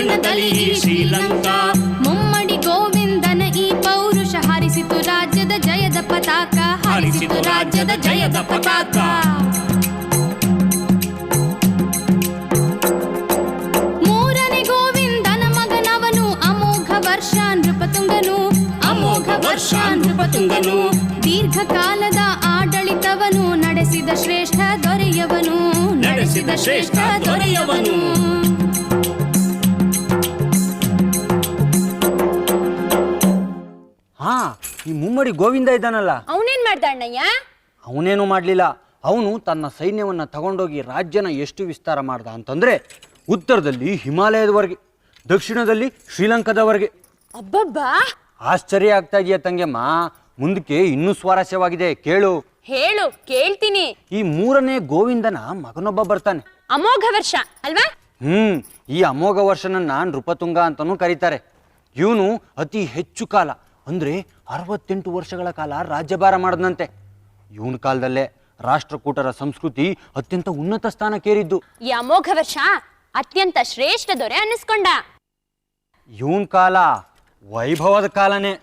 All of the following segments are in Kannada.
ಕ್ಷಣದಲ್ಲಿ ಶ್ರೀಲಂಕಾ. ಮುಮ್ಮಡಿ ಗೋವಿಂದನ ಈ ಪೌರುಷ ಹಾರಿಸಿತು ರಾಜ್ಯದ ಜಯದ ಪತಾಕ, ಹಾರಿಸಿತು ರಾಜ್ಯದ ಜಯದ ಪತಾಕ. ಮೂರನೇ ಗೋವಿಂದನ ಮಗನವನು ಅಮೋಘ ವರ್ಷ ನೃಪತುಂಗನು, ಅಮೋಘ ವರ್ಷ ನೃಪತುಂಗನು. ದೀರ್ಘಕಾಲದ ಆಡಳಿತವನು ನಡೆಸಿದ ಶ್ರೇಷ್ಠ ದೊರೆಯವನು, ನಡೆಸಿದ ಶ್ರೇಷ್ಠ ದೊರೆಯವನು. ಹಾ, ಈ ಮುಮ್ಮಡಿ ಗೋವಿಂದ ಇದ್ದಾನಲ್ಲ, ಅವನೇನ್ ಮಾಡ್ದ ಅಣ್ಣಯ್ಯ? ಅವನೇನು ಮಾಡಲಿಲ್ಲ. ಅವನು ತನ್ನ ಸೈನ್ಯವನ್ನು ತಗೊಂಡೋಗಿ ರಾಜ್ಯನ ಎಷ್ಟು ವಿಸ್ತಾರ ಮಾಡ್ದ ಅಂತಂದ್ರೆ, ಉತ್ತರದಲ್ಲಿ ಹಿಮಾಲಯದವರೆಗೆ, ದಕ್ಷಿಣದಲ್ಲಿ ಶ್ರೀಲಂಕಾದವರೆಗೆ. ಅಬ್ಬಬ್ಬಾ, ಆಶ್ಚರ್ಯ ಆಗ್ತಾ ಇದೆಯಾ ತಂಗೆಮ್ಮ? ಮುಂದಕ್ಕೆ ಇನ್ನೂ ಸ್ವಾರಸ್ಯವಾಗಿದೆ, ಕೇಳು. ಹೇಳು, ಕೇಳ್ತೀನಿ. ಈ ಮೂರನೇ ಗೋವಿಂದನ ಮಗನೊಬ್ಬ ಬರ್ತಾನೆ. ಅಮೋಘ ವರ್ಷ ಅಲ್ವಾ? ಈ ಅಮೋಘ ವರ್ಷನನ್ನ ನೃಪತುಂಗ ಅಂತಾನೂ ಕರೀತಾರೆ. ಇವನು ಅತಿ ಹೆಚ್ಚು ಕಾಲ ಅಂದ್ರೆ 68 ವರ್ಷಗಳ ಕಾಲ ರಾಜ್ಯಭಾರ ಮಾಡದಂತೆ. ಇವನ ಕಾಲದಲ್ಲೇ ರಾಷ್ಟ್ರಕೂಟರ ಸಂಸ್ಕೃತಿ ಅತ್ಯಂತ ಉನ್ನತ ಸ್ಥಾನಕ್ಕೇರಿದ್ದು. ಈ ಅಮೋಘ ವರ್ಷ ಅತ್ಯಂತ ಶ್ರೇಷ್ಠ ದೊರೆ ಅನ್ನಿಸ್ಕೊಂಡ. ಇವನ್ ಕಾಲ ವೈಭವದ ಕಾಲನೇ.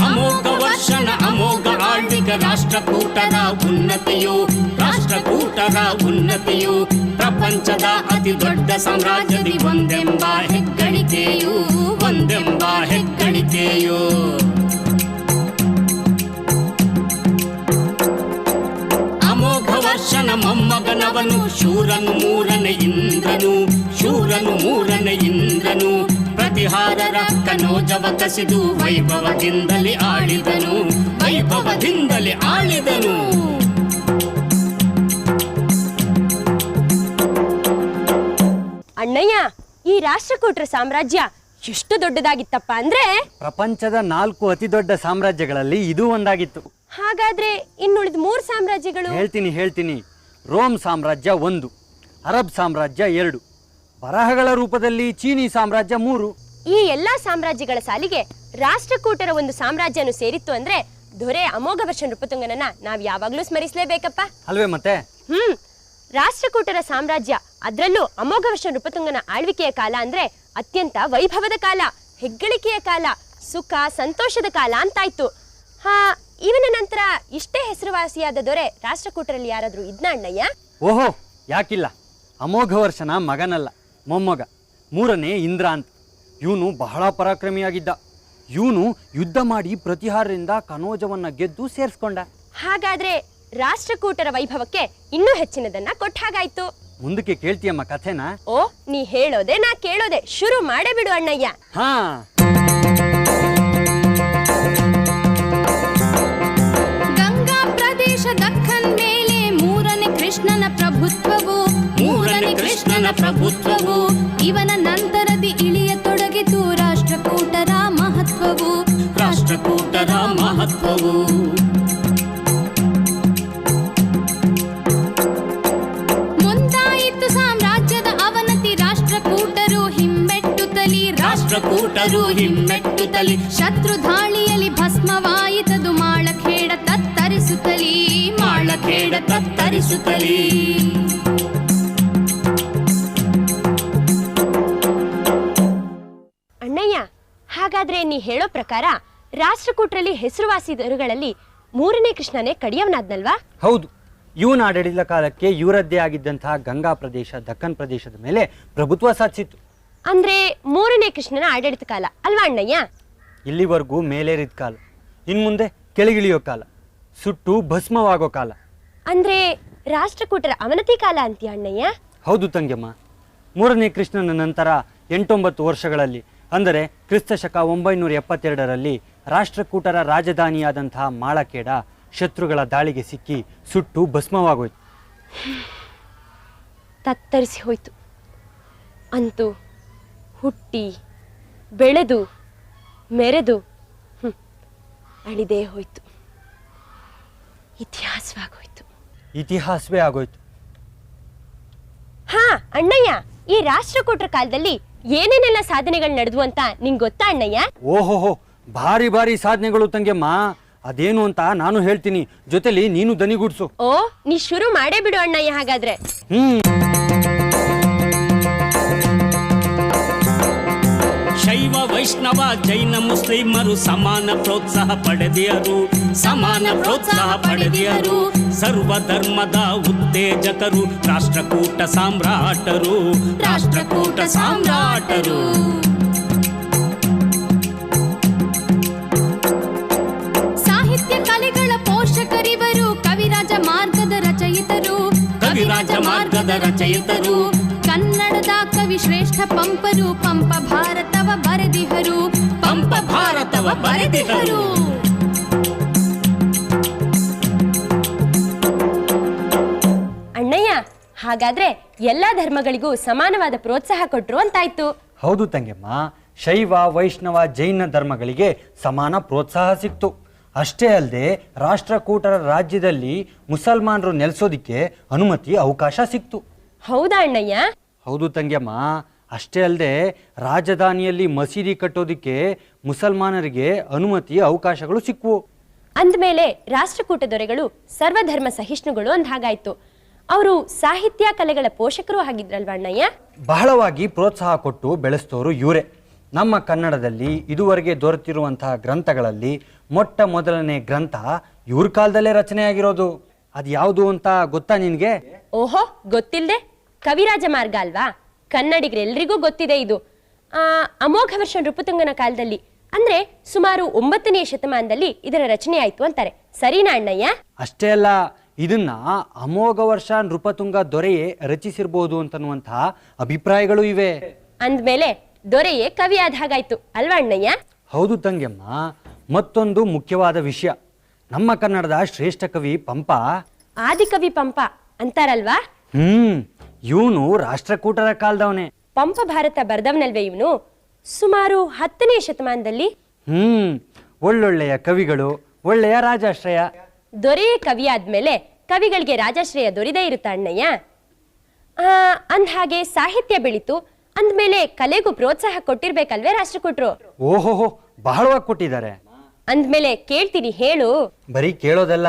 ಅಮೋಘ ವರ್ಷನ ಅಮೋಘ ಆಳ್ವಿಕ ರಾಷ್ಟ್ರಕೂಟರ ಉನ್ನತಿಯು, ರಾಷ್ಟ್ರಕೂಟರ ಉನ್ನತಿಯು. ಪ್ರಪಂಚದ ಅತಿ ದೊಡ್ಡ ಸಾಮ್ರಾಜ್ಯದಿ ಒಂದೆಂಬ ಹೆಗ್ಗಳಿಕೆಯು, ಒಂದೆಂಬ ಹೆಗ್ಗಳಿಕೆಯು. ಅಮೋಘ ವರ್ಷನ ಮೊಮ್ಮಗನವನು ಶೂರನು ಮೂರನೇ ಇಂದ್ರನು, ಶೂರನು ಮೂರನೇ ಇಂದ್ರನು. ಪ್ರತಿಹಾರರ ಕನೋಜವ ಕಸಿದು ವೈಭವದಿಂದಲೇ ಆಳಿದನು, ವೈಭವದಿಂದಲೇ ಆಳಿದನು. ಅಣ್ಣಯ್ಯ, ಈ ರಾಷ್ಟ್ರಕೂಟರ ಸಾಮ್ರಾಜ್ಯ ಎಷ್ಟು ದೊಡ್ಡದಾಗಿತ್ತಪ್ಪ ಅಂದ್ರೆ, ಪ್ರಪಂಚದ 4 ಅತಿ ದೊಡ್ಡ ಸಾಮ್ರಾಜ್ಯಗಳಲ್ಲಿ ಇದು ಒಂದಾಗಿತ್ತು. ಹಾಗಾದ್ರೆ ಇನ್ನುಳಿದ 3 ಸಾಮ್ರಾಜ್ಯಗಳು? ಹೇಳ್ತೀನಿ. ರೋಮ್ ಸಾಮ್ರಾಜ್ಯ 1, ಅರಬ್ ಸಾಮ್ರಾಜ್ಯ 2, ಬರಹಗಳ ರೂಪದಲ್ಲಿ ಚೀನಿ ಸಾಮ್ರಾಜ್ಯ 3. ಈ ಎಲ್ಲಾ ಸಾಮ್ರಾಜ್ಯಗಳ ಸಾಲಿಗೆ ರಾಷ್ಟ್ರಕೂಟರ ಒಂದು ಸಾಮ್ರಾಜ್ಯನು ಸೇರಿತ್ತು ಅಂದ್ರೆ ದೊರೆ ಅಮೋಘ ವರ್ಷ ನೃಪತುಂಗನನ್ನ ನಾವ್ ಯಾವಾಗ್ಲೂ ಸ್ಮರಿಸಲೇಬೇಕಪ್ಪ ಅಲ್ವೇ ಮತ್ತೆ? ರಾಷ್ಟ್ರಕೂಟರ ಸಾಮ್ರಾಜ್ಯ, ಅದ್ರಲ್ಲೂ ಅಮೋಘ ವರ್ಷ ನೃಪತುಂಗನ ಆಳ್ವಿಕೆಯ ಕಾಲ ಅಂದ್ರೆ ಅತ್ಯಂತ ವೈಭವದ ಕಾಲ, ಹೆಗ್ಗಳಿಕೆಯ ಕಾಲ, ಸುಖ ಸಂತೋಷದ ಕಾಲ ಅಂತಾಯ್ತು. ಇವನ ನಂತರ ಇಷ್ಟೇ ಹೆಸರುವಾಸಿಯಾದ ದೊರೆ ರಾಷ್ಟ್ರಕೂಟರಲ್ಲಿ ಯಾರಾದ್ರೂ ಇದ್ನ ಅಣ್ಣಯ್ಯ? ಓಹೋ, ಯಾಕಿಲ್ಲ. ಅಮೋಘ ವರ್ಷನ ಮಗನಲ್ಲ, ಮೊಮ್ಮಗ, 3ನೇ ಇಂದ್ರ ಅಂತ. ಇವನು ಬಹಳ ಪರಾಕ್ರಮಿಯಾಗಿದ್ದ. ಇವನು ಯುದ್ಧ ಮಾಡಿ ಪ್ರತಿಹಾರದಿಂದ ಕನೋಜವನ್ನ ಗೆದ್ದು ಸೇರಿಸ್ಕೊಂಡ. ಹಾಗಾದ್ರೆ ರಾಷ್ಟ್ರಕೂಟರ ವೈಭವಕ್ಕೆ ಇನ್ನೂ ಹೆಚ್ಚಿನದನ್ನ ಕೊಟ್ಟ ಹಾಗಾಯ್ತು. ಮುಂದಕ್ಕೆ ಕೇಳ್ತೀಯಮ್ಮ ಕಥೆನಾ? ಓ, ನೀ ಹೇಳೋದೆ ನಾ ಕೇಳೋದೆ, ಶುರು ಮಾಡೇ ಬಿಡು ಅಣ್ಣಯ್ಯ. ಗಂಗಾ ಪ್ರದೇಶ ದಕ್ಕನ್ ಮೇಲೆ ಮೂರನೇ ಕೃಷ್ಣನ ಪ್ರಭುತ್ವವು, ಮೂರನೇ ಕೃಷ್ಣನ ಪ್ರಭುತ್ವವು. ಇವನ ನಂತರದಿ ಇಳಿಯತೊಡಗಿತು ರಾಷ್ಟ್ರಕೂಟರ ಮಹತ್ವವು, ರಾಷ್ಟ್ರಕೂಟರ ಮಹತ್ವವು. ಮುಂದಾಯಿತು ಸಾಮ್ರಾಜ್ಯದ ಅವನತಿ, ರಾಷ್ಟ್ರಕೂಟರು ಹಿಮ್ಮೆಟ್ಟುತ್ತಲಿ, ರಾಷ್ಟ್ರಕೂಟರು ಹಿಮ್ಮೆಟ್ಟುತ್ತಲಿ. ಶತ್ರು ಧಾಳಿಯಲ್ಲಿ ಭಸ್ಮವಾಯಿತದು ಮಾಳಖೇಡ ತತ್ತರಿಸುತ್ತಲಿ, ಮಾಳಖೇಡ ತತ್ತರಿಸುತ್ತಲಿ. ಅಣ್ಣಯ್ಯ, ಹಾಗಾದ್ರೆ ನೀ ಹೇಳೋ ಪ್ರಕಾರ ರಾಷ್ಟ್ರಕೂಟರಲ್ಲಿ ಹೆಸರುವಾಸಿ ದೊರೆಗಳಲ್ಲಿ 3ನೇ ಕೃಷ್ಣನೇ ಕಡಿಯವನಾದ್ನಲ್ವಾ? ಹೌದು. ಇವನ ಆಡಳಿತ ಕಾಲಕ್ಕೆ ಇವರದ್ದೇ ಆಗಿದ್ದಂತಹ ಗಂಗಾ ಪ್ರದೇಶ, ದಕ್ಕನ್ ಪ್ರದೇಶದ ಮೇಲೆ ಪ್ರಭುತ್ವ ಸಾಧಿಸಿತ್ತು. ಅಂದ್ರೆ 3ನೇ ಕೃಷ್ಣನ ಆಡಳಿತ ಕಾಲ ಅಲ್ವಾ ಅಣ್ಣಯ್ಯ? ಇಲ್ಲಿವರೆಗೂ ಮೇಲೇರಿದ ಕಾಲ, ಇನ್ಮುಂದೆ ಕೆಳಗಿಳಿಯೋ ಕಾಲ, ಸುಟ್ಟು ಭಸ್ಮವಾಗೋ ಕಾಲ. ಅಂದ್ರೆ ರಾಷ್ಟ್ರಕೂಟರ ಅವನತಿ ಕಾಲ ಅಂತೀಯ ಅಣ್ಣಯ್ಯ? ಹೌದು ತಂಗೆಮ್ಮ. 3ನೇ ಕೃಷ್ಣನ ನಂತರ 8-9 ವರ್ಷಗಳಲ್ಲಿ, ಅಂದರೆ ಕ್ರಿಸ್ತಶಕ 972ರಲ್ಲಿ ರಾಷ್ಟ್ರಕೂಟರ ರಾಜಧಾನಿಯಾದಂತಹ ಮಾಳಖೇಡ ಶತ್ರುಗಳ ದಾಳಿಗೆ ಸಿಕ್ಕಿ ಸುಟ್ಟು ಭಸ್ಮವಾಗೋಯ್ತು. ತತ್ತರಿಸಿ ಹೋಯ್ತು. ಅಂತೂ ಹುಟ್ಟಿ ಬೆಳೆದು ಮೆರೆದು ಅಳಿದೇ ಹೋಯ್ತು, ಇತಿಹಾಸವಾಗೋಯ್ತು. ಇತಿಹಾಸವೇ ಆಗೋಯ್ತು. ಅಣ್ಣಯ್ಯ, ಈ ರಾಷ್ಟ್ರಕೂಟರ ಕಾಲದಲ್ಲಿ ಏನೇನೆಲ್ಲ ಸಾಧನೆಗಳು ನಡೆದ್ವು ಅಂತ ನಿಂಗೆ ಗೊತ್ತಾ ಅಣ್ಣಯ್ಯ? ಓಹೋಹೋ, ಭಾರಿ ಭಾರಿ ಸಾಧನೆಗಳು ತಂಗೆಮ್ಮ. ಅದೇನು ಅಂತ ನಾನು ಹೇಳ್ತೀನಿ, ಜೊತೆಲಿ ನೀನು ದನಿಗೂಡ್ಸು. ಓ, ನೀ ಶುರು ಮಾಡೇ ಬಿಡು ಅಣ್ಣಯ್ಯ ಹಾಗಾದ್ರೆ. ಶೈವ ವೈಷ್ಣವ ಜೈನ ಮುಸ್ಲಿಮರು ಸಮಾನ ಪ್ರೋತ್ಸಾಹ ಪಡೆದಿಯರು, ಸಮಾನ ಪ್ರೋತ್ಸಾಹ ಪಡೆದಿಯರು. ಸರ್ವ ಧರ್ಮದ ಉತ್ತೇಜಕರು, ರಾಷ್ಟ್ರಕೂಟ ಸಾಮ್ರಾಟರು, ರಾಷ್ಟ್ರಕೂಟ ಸಾಮ್ರಾಟರು. ಸಾಹಿತ್ಯ ಕಲೆಗಳ ಪೋಷಕರಿವರು, ಕವಿರಾಜ ಮಾರ್ಗದ ರಚಯಿತರು, ಕವಿರಾಜ ಮಾರ್ಗದ ರಚಯಿತರು. ಕನ್ನಡದ ಕವಿ ಶ್ರೇಷ್ಠ ಪಂಪರು, ಪಂಪ ಭಾರತವ ಬರೆದಿಹರು, ಪಂಪ ಭಾರತವ ಬರೆದಿಹರು. ಅಣ್ಣಯ್ಯ, ಹಾಗಾದ್ರೆ ಎಲ್ಲಾ ಧರ್ಮಗಳಿಗೂ ಸಮಾನವಾದ ಪ್ರೋತ್ಸಾಹ ಕೊಟ್ರು ಅಂತಾಯ್ತು. ಹೌದು ತಂಗೆಮ್ಮ, ಶೈವ ವೈಷ್ಣವ ಜೈನ ಧರ್ಮಗಳಿಗೆ ಸಮಾನ ಪ್ರೋತ್ಸಾಹ ಸಿಕ್ತು. ಅಷ್ಟೇ ಅಲ್ಲದೆ ರಾಷ್ಟ್ರಕೂಟರ ರಾಜ್ಯದಲ್ಲಿ ಮುಸಲ್ಮಾನರು ನೆಲೆಸೋದಿಕ್ಕೆ ಅನುಮತಿ ಅವಕಾಶ ಸಿಕ್ತು. ಹೌದಾ ಅಣ್ಣಯ್ಯ? ಹೌದು ತಂಗೆಮ್ಮ, ಅಷ್ಟೇ ಅಲ್ಲದೆ ರಾಜಧಾನಿಯಲ್ಲಿ ಮಸೀದಿ ಕಟ್ಟೋದಿಕ್ಕೆ ಮುಸಲ್ಮಾನರಿಗೆ ಅನುಮತಿ ಅವಕಾಶಗಳು ಸಿಕ್ಕವು. ಅಂದಮೇಲೆ ರಾಷ್ಟ್ರಕೂಟ ದೊರೆಗಳು ಸರ್ವಧರ್ಮ ಸಹಿಷ್ಣುಗಳು ಅಂದ ಹಾಗಾಯ್ತು. ಅವರು ಸಾಹಿತ್ಯ ಕಲೆಗಳ ಪೋಷಕರು ಆಗಿದ್ರಲ್ವ ಅಣ್ಣಯ್ಯ? ಬಹಳವಾಗಿ ಪ್ರೋತ್ಸಾಹ ಕೊಟ್ಟು ಬೆಳೆಸ್ತೋರು ಇವರೇ. ನಮ್ಮ ಕನ್ನಡದಲ್ಲಿ ಇದುವರೆಗೆ ದೊರೆತಿರುವಂತಹ ಗ್ರಂಥಗಳಲ್ಲಿ ಮೊಟ್ಟ ಮೊದಲನೇ ಗ್ರಂಥ ಇವ್ರ ಕಾಲದಲ್ಲೇ ರಚನೆಯಾಗಿರೋದು. ಅದು ಯಾವುದು ಅಂತ ಗೊತ್ತಾ ನಿನಗೆ? ಓಹೋ, ಗೊತ್ತಿಲ್ಲದೆ? ಕವಿರಾಜ ಮಾರ್ಗ ಅಲ್ವಾ? ಕನ್ನಡಿಗರೆಲ್ಲರಿಗೂ ಗೊತ್ತಿದೆ ಇದು. ಅಮೋಘ ವರ್ಷ ನೃಪತುಂಗನ ಕಾಲದಲ್ಲಿ, ಅಂದ್ರೆ ಸುಮಾರು 9ನೇ ಶತಮಾನದಲ್ಲಿ ಇದರ ರಚನೆ ಆಯ್ತು ಅಂತಾರೆ. ಸರಿನಾ ಅಣ್ಣಯ್ಯ? ಅಷ್ಟೇ ಅಲ್ಲ, ಇದನ್ನ ಅಮೋಘ ವರ್ಷ ನೃಪತುಂಗ ದೊರೆಯೇ ರಚಿಸಿರ್ಬೋದು ಅಂತನ್ನುವಂತಹ ಅಭಿಪ್ರಾಯಗಳು ಇವೆ. ಅಂದ್ಮೇಲೆ ದೊರೆಯೇ ಕವಿ ಆದ ಹಾಗಾಯ್ತು ಅಲ್ವಾ ಅಣ್ಣಯ್ಯ? ಹೌದು ತಂಗೆಮ್ಮ. ಮತ್ತೊಂದು ಮುಖ್ಯವಾದ ವಿಷಯ, ನಮ್ಮ ಕನ್ನಡದ ಶ್ರೇಷ್ಠ ಕವಿ ಪಂಪ, ಆದಿಕವಿ ಪಂಪ ಅಂತಾರಲ್ವಾ? ಇವನು ರಾಷ್ಟ್ರಕೂಟರ ಕಾಲದವನೇ. ಪಂಪ ಭಾರತ ಬರ್ದವನಲ್ವೇ ಇವನು? ಸುಮಾರು 10ನೇ ಶತಮಾನದಲ್ಲಿ. ಒಳ್ಳೊಳ್ಳೆಯ ಕವಿಗಳು, ಒಳ್ಳೆಯ ರಾಜಾಶ್ರಯ. ದೊರೆಯೇ ಕವಿ ಆದ್ಮೇಲೆ ಕವಿಗಳಿಗೆ ರಾಜಾಶ್ರಯ ದೊರೆದೇ ಇರುತ್ತ ಅಣ್ಣಯ್ಯ? ಅಂದ್ಹಾಗೆ ಸಾಹಿತ್ಯ ಬೆಳೀತು ಅಂದ್ಮೇಲೆ ಕಲೆಗೂ ಪ್ರೋತ್ಸಾಹ ಕೊಟ್ಟಿರ್ಬೇಕಲ್ವೇ ರಾಷ್ಟ್ರಕೂಟರು? ಓಹೋಹೋ, ಬಹಳವಾಗಿ ಕೊಟ್ಟಿದ್ದಾರೆ. ಅಂದ್ಮೇಲೆ ಕೇಳ್ತೀನಿ, ಹೇಳು. ಬರೀ ಕೇಳೋದಲ್ಲ,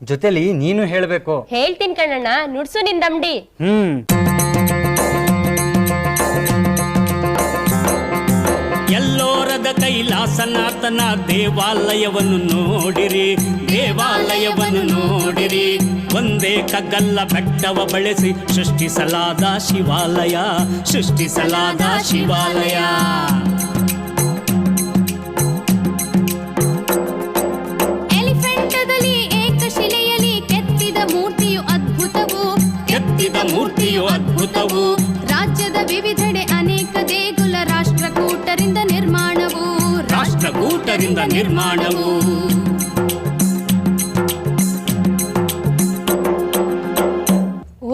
ಜೊತೆಲಿ ನೀನು ಹೇಳ್ಬೇಕು. ಹೇಳ್ತೀನಿ ಕಣ್ಣಣ್ಣ, ನುಡ್ಸು ನಿಂದಮ್ಡಿ. ಎಲ್ಲೋರದ ಕೈಲಾಸನಾಥನ ದೇವಾಲಯವನ್ನು ನೋಡಿರಿ, ದೇವಾಲಯವನ್ನು ನೋಡಿರಿ. ಒಂದೇ ಕಗ್ಗಲ್ಲ ಬೆಟ್ಟವ ಬಳಸಿ ಸೃಷ್ಟಿಸಲಾದ ಶಿವಾಲಯ, ಸೃಷ್ಟಿಸಲಾದ ಶಿವಾಲಯ. ಎಲಿಫೆಂಟದಲ್ಲಿ ಏಕಶಿಲೆಯಲ್ಲಿ ಕೆತ್ತಿದ ಮೂರ್ತಿಯು ಅದ್ಭುತವು, ಕೆತ್ತಿದ ಮೂರ್ತಿಯು ಅದ್ಭುತವು. ರಾಜ್ಯದ ವಿವಿಧೆಡೆ ಅನೇಕ ದೇಗುಲ ರಾಷ್ಟ್ರಕೂಟರಿಂದ ನಿರ್ಮಾಣವು, ರಾಷ್ಟ್ರಕೂಟರಿಂದ ನಿರ್ಮಾಣವು.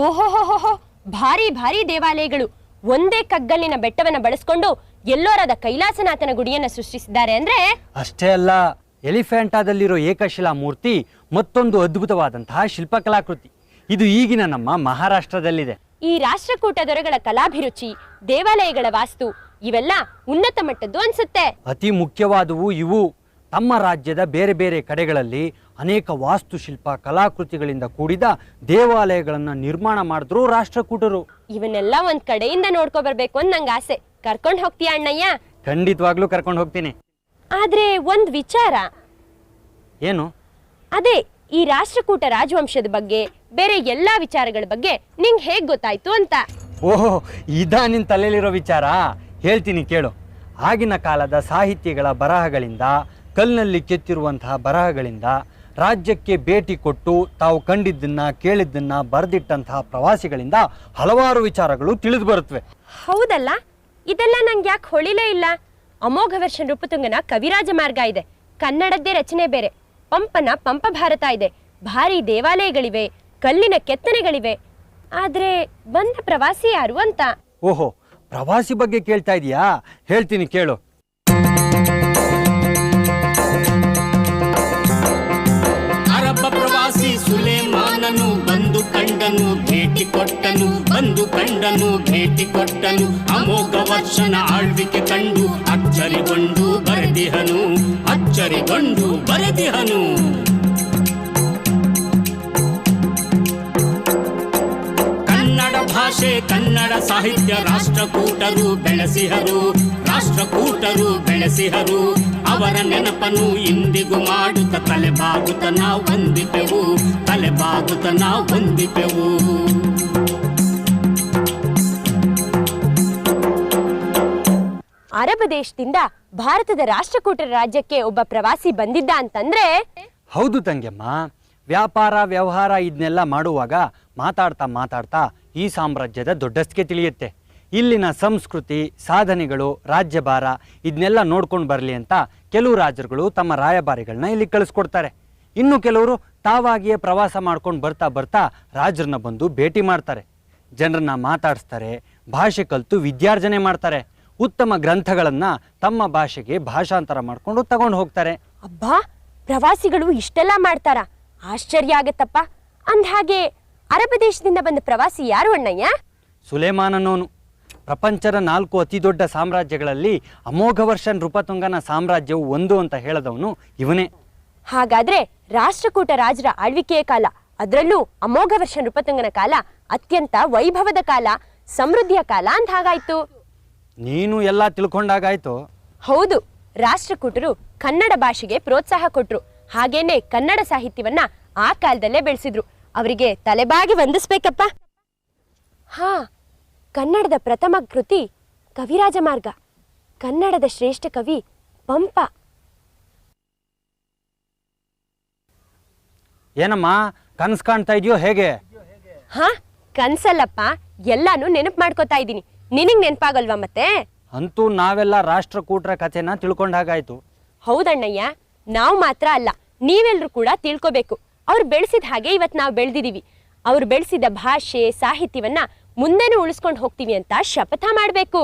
ಓಹೋಹೋಹೋ, ಭಾರಿ ಭಾರಿ ದೇವಾಲಯಗಳು ಒಂದೇ ಕಗ್ಗಲ್ಲಿನ ಬೆಟ್ಟವನ್ನ ಬಳಸ್ಕೊಂಡು ಎಲ್ಲೋರದ ಕೈಲಾಸನಾಥನ ಗುಡಿಯನ್ನ ಸೃಷ್ಟಿಸಿದ್ದಾರೆ ಅಂದ್ರೆ. ಅಷ್ಟೇ ಅಲ್ಲ, ಎಲಿಫೆಂಟಾದಲ್ಲಿರೋ ಏಕಶಿಲಾ ಮೂರ್ತಿ ಮತ್ತೊಂದು ಅದ್ಭುತವಾದಂತಹ ಶಿಲ್ಪಕಲಾಕೃತಿ. ಇದು ಈಗಿನ ನಮ್ಮ ಮಹಾರಾಷ್ಟ್ರದಲ್ಲಿದೆ. ಈ ರಾಷ್ಟ್ರಕೂಟ ದೊರೆಗಳ ಕಲಾಭಿರುಚಿ, ದೇವಾಲಯಗಳ ವಾಸ್ತು ಇವೆಲ್ಲ ಉನ್ನತ ಮಟ್ಟದ್ದು ಅನ್ಸುತ್ತೆ. ಅತಿ ಮುಖ್ಯವಾದವು ಇವು. ತಮ್ಮ ರಾಜ್ಯದ ಬೇರೆ ಬೇರೆ ಕಡೆಗಳಲ್ಲಿ ಅನೇಕ ವಾಸ್ತುಶಿಲ್ಪ ಕಲಾಕೃತಿಗಳಿಂದ ಕೂಡಿದ ದೇವಾಲಯಗಳನ್ನ ನಿರ್ಮಾಣ ಮಾಡಿದ್ರು ರಾಷ್ಟ್ರಕೂಟರು. ಇವನ್ನೆಲ್ಲ ಒಂದ್ ಕಡೆಯಿಂದ ನೋಡ್ಕೊ ಬರ್ಬೇಕು ಅಂತ ನಂಗೆ ಆಸೆ. ಕರ್ಕೊಂಡ್ ಹೋಗ್ತೀಯ ಅಣ್ಣಯ್ಯ? ಖಂಡಿತವಾಗ್ಲೂ ಕರ್ಕೊಂಡು ಹೋಗ್ತೀನಿ. ಆದ್ರೆ ಒಂದ್ ವಿಚಾರ. ಏನು? ಅದೇ ಈ ರಾಷ್ಟ್ರಕೂಟ ರಾಜವಂಶದ ಬಗ್ಗೆ, ಬೇರೆ ಎಲ್ಲಾ ವಿಚಾರಗಳ ಬಗ್ಗೆ ನಿಂಗೆ ಹೇಗ್ ಗೊತ್ತಾಯ್ತು ಅಂತ. ಓಹೋ, ಇದಾ ನಿನ್ ತಲೆಯಲ್ಲಿರೋ ವಿಚಾರ? ಹೇಳ್ತೀನಿ ಕೇಳು. ಆಗಿನ ಕಾಲದ ಸಾಹಿತ್ಯಗಳ ಬರಹಗಳಿಂದ, ಕಲ್ಲಿನಲ್ಲಿ ಕೆತ್ತಿರುವಂತಹ ಬರಹಗಳಿಂದ, ರಾಜ್ಯಕ್ಕೆ ಭೇಟಿ ಕೊಟ್ಟು ತಾವು ಕಂಡಿದ್ದನ್ನ ಕೇಳಿದ್ದನ್ನ ಬರೆದಿಟ್ಟಂತಹ ಪ್ರವಾಸಿಗಳಿಂದ ಹಲವಾರು ವಿಚಾರಗಳು ತಿಳಿದು ಬರುತ್ತವೆ. ಹೌದಲ್ಲ, ಇದೆಲ್ಲ ನಂಗೆ ಯಾಕೆ ಹೊಳಿಲೇ ಇಲ್ಲ? ಅಮೋಘ ವರ್ಷ ನೃಪತುಂಗನ ಕವಿರಾಜ ಮಾರ್ಗ ಇದೆ, ಕನ್ನಡದ್ದೇ ರಚನೆ ಬೇರೆ. ಪಂಪನ ಪಂಪ ಭಾರತ ಇದೆ, ಭಾರಿ ದೇವಾಲಯಗಳಿವೆ, ಕಲ್ಲಿನ ಕೆತ್ತನೆಗಳಿವೆ. ಆದ್ರೆ ಬಂದ ಪ್ರವಾಸಿ ಯಾರು ಅಂತ. ಓಹೋ, ಪ್ರವಾಸಿ ಬಗ್ಗೆ ಕೇಳ್ತಾ ಇದೀಯಾ? ಹೇಳ್ತೀನಿ ಕೇಳು. ಅರಬ್ಬ ಪ್ರವಾಸಿ ಸುಲೇಮಾನನು ಬಂದು ಕಂಡನು, ಭೇಟಿ ಕೊಟ್ಟನು, ಬರೆದಿಹನು, ಬಂದು ಕಂಡನು ಭೇಟಿ ಕೊಟ್ಟನು, ಅಮೋಘ ವರ್ಷನ ಆಳ್ವಿಕೆ ಕಂಡು ಅಚ್ಚರಿಗೊಂಡು ಬರೆದಿಹನು, ಅಚ್ಚರಿಗೊಂಡು ಬರೆದಿಹನು. ಕನ್ನಡ ಭಾಷೆ ಕನ್ನಡ ಸಾಹಿತ್ಯ ರಾಷ್ಟ್ರಕೂಟರು ಬೆಳೆಸಿಹರು, ರಾಷ್ಟ್ರಕೂಟರು ಬೆಳೆಸಿಹರು. ಅವರ ನೆನಪನು ಇಂದಿಗೂ ಮಾಡುತ್ತ ತಲೆಬಾಗುತ್ತ ನಾವು ಹೊಂದಿಪೆವು, ತಲೆಬಾಗುತ್ತ ನಾವು ಹೊಂದಿಪೆವು. ಅರಬ್ ದೇಶದಿಂದ ಭಾರತದ ರಾಷ್ಟ್ರಕೂಟರ ರಾಜ್ಯಕ್ಕೆ ಒಬ್ಬ ಪ್ರವಾಸಿ ಬಂದಿದ್ದ ಅಂತಂದ್ರೆ ಹೌದು ತಂಗ್ಯಮ್ಮ, ವ್ಯಾಪಾರ ವ್ಯವಹಾರ ಇದನ್ನೆಲ್ಲ ಮಾಡುವಾಗ ಮಾತಾಡ್ತಾ ಮಾತಾಡ್ತಾ ಈ ಸಾಮ್ರಾಜ್ಯದ ದೊಡ್ಡಸ್ತಿಗೆ ತಿಳಿಯುತ್ತೆ. ಇಲ್ಲಿನ ಸಂಸ್ಕೃತಿ ಸಾಧನೆಗಳು ರಾಜ್ಯಭಾರ ಇದನ್ನೆಲ್ಲ ನೋಡ್ಕೊಂಡು ಬರಲಿ ಅಂತ ಕೆಲವು ರಾಜರುಗಳು ತಮ್ಮ ರಾಯಭಾರಿಗಳನ್ನ ಇಲ್ಲಿ ಕಳಿಸ್ಕೊಡ್ತಾರೆ. ಇನ್ನು ಕೆಲವರು ತಾವಾಗಿಯೇ ಪ್ರವಾಸ ಮಾಡ್ಕೊಂಡು ಬರ್ತಾ ಬರ್ತಾ ರಾಜರನ್ನ ಬಂದು ಭೇಟಿ ಮಾಡ್ತಾರೆ, ಜನರನ್ನ ಮಾತಾಡಿಸ್ತಾರೆ, ಭಾಷೆ ಕಲಿತು ವಿದ್ಯಾರ್ಜನೆ ಮಾಡ್ತಾರೆ, ಉತ್ತಮ ಗ್ರಂಥಗಳನ್ನು ತಮ್ಮ ಭಾಷೆಗೆ ಭಾಷಾಂತರ ಮಾಡಿಕೊಂಡು ತಗೊಂಡು ಹೋಗ್ತಾರೆ. ಅಬ್ಬಾ, ಪ್ರವಾಸಿಗಳು ಇಷ್ಟೆಲ್ಲ ಮಾಡ್ತಾರ, ಆಶ್ಚರ್ಯ ಆಗತ್ತಪ್ಪ. ಅಂದ್ಹಾಗೆ ಅರಬ್ ದೇಶದಿಂದ ಬಂದ ಪ್ರವಾಸಿ ಯಾರು ಅಣ್ಣಯ್ಯ? ಸುಲೇಮಾನನೋನು. ಪ್ರಪಂಚದ 4 ಅತಿ ದೊಡ್ಡ ಸಾಮ್ರಾಜ್ಯಗಳಲ್ಲಿ ಅಮೋಘವರ್ಷ ನೃಪತುಂಗನ ಸಾಮ್ರಾಜ್ಯವು ಒಂದು ಅಂತ ಹೇಳದವನು ಇವನೇ. ಹಾಗಾದ್ರೆ ರಾಷ್ಟ್ರಕೂಟ ರಾಜರ ಆಳ್ವಿಕೆಯ ಕಾಲ, ಅದರಲ್ಲೂ ಅಮೋಘವರ್ಷ ನೃಪತುಂಗನ ಕಾಲ ಅತ್ಯಂತ ವೈಭವದ ಕಾಲ, ಸಮೃದ್ಧಿಯ ಕಾಲ ಅಂತ ಹಾಗಾಯ್ತು. ನೀನು ಎಲ್ಲ ತಿಳ್ಕೊಂಡಾಗಾಯ್ತು. ಹೌದು, ರಾಷ್ಟ್ರಕೂಟರು ಕನ್ನಡ ಭಾಷೆಗೆ ಪ್ರೋತ್ಸಾಹ ಕೊಟ್ರು, ಹಾಗೇನೆ ಕನ್ನಡ ಸಾಹಿತ್ಯವನ್ನ ಆ ಕಾಲದಲ್ಲೇ ಬೆಳೆಸಿದ್ರು. ಅವರಿಗೆ ತಲೆಬಾಗಿ ವಂದಿಸ್ಬೇಕಪ್ಪ. ಹಾ, ಕನ್ನಡದ ಪ್ರಥಮ ಕೃತಿ ಕವಿರಾಜ ಮಾರ್ಗ, ಕನ್ನಡದ ಶ್ರೇಷ್ಠ ಕವಿ ಪಂಪ. ಏನಮ್ಮ ಕನಸು ಕಾಣ್ತಾ ಇದೆಯೋ ಹೇಗೆ? ಹಾ, ಕನ್ಸಲ್ಲಪ್ಪ, ಎಲ್ಲಾನು ನೆನಪು ಮಾಡ್ಕೋತಾ ಇದ್ದೀನಿ. ನಿನಗ್ ನೆನಪಾಗಲ್ವಾ ಮತ್ತೆ? ಅಂತೂ ನಾವೆಲ್ಲ ರಾಷ್ಟ್ರಕೂಟರ ಕಥೆನ ತಿಳ್ಕೊಂಡಾಗಾಯ್ತು. ಹೌದಣ್ಣಯ್ಯ, ನಾವು ಮಾತ್ರ ಅಲ್ಲ, ನೀವೆಲ್ಲರೂ ಕೂಡ ತಿಳ್ಕೋಬೇಕು. ಅವ್ರು ಬೆಳೆಸಿದ ಹಾಗೆ ಇವತ್ತು ನಾವು ಬೆಳೆದಿದ್ದೀವಿ. ಅವ್ರು ಬೆಳೆಸಿದ ಭಾಷೆ ಸಾಹಿತ್ಯವನ್ನ ಮುಂದೆನೂ ಉಳಿಸ್ಕೊಂಡು ಹೋಗ್ತೀವಿ ಅಂತ ಶಪಥ ಮಾಡಬೇಕು.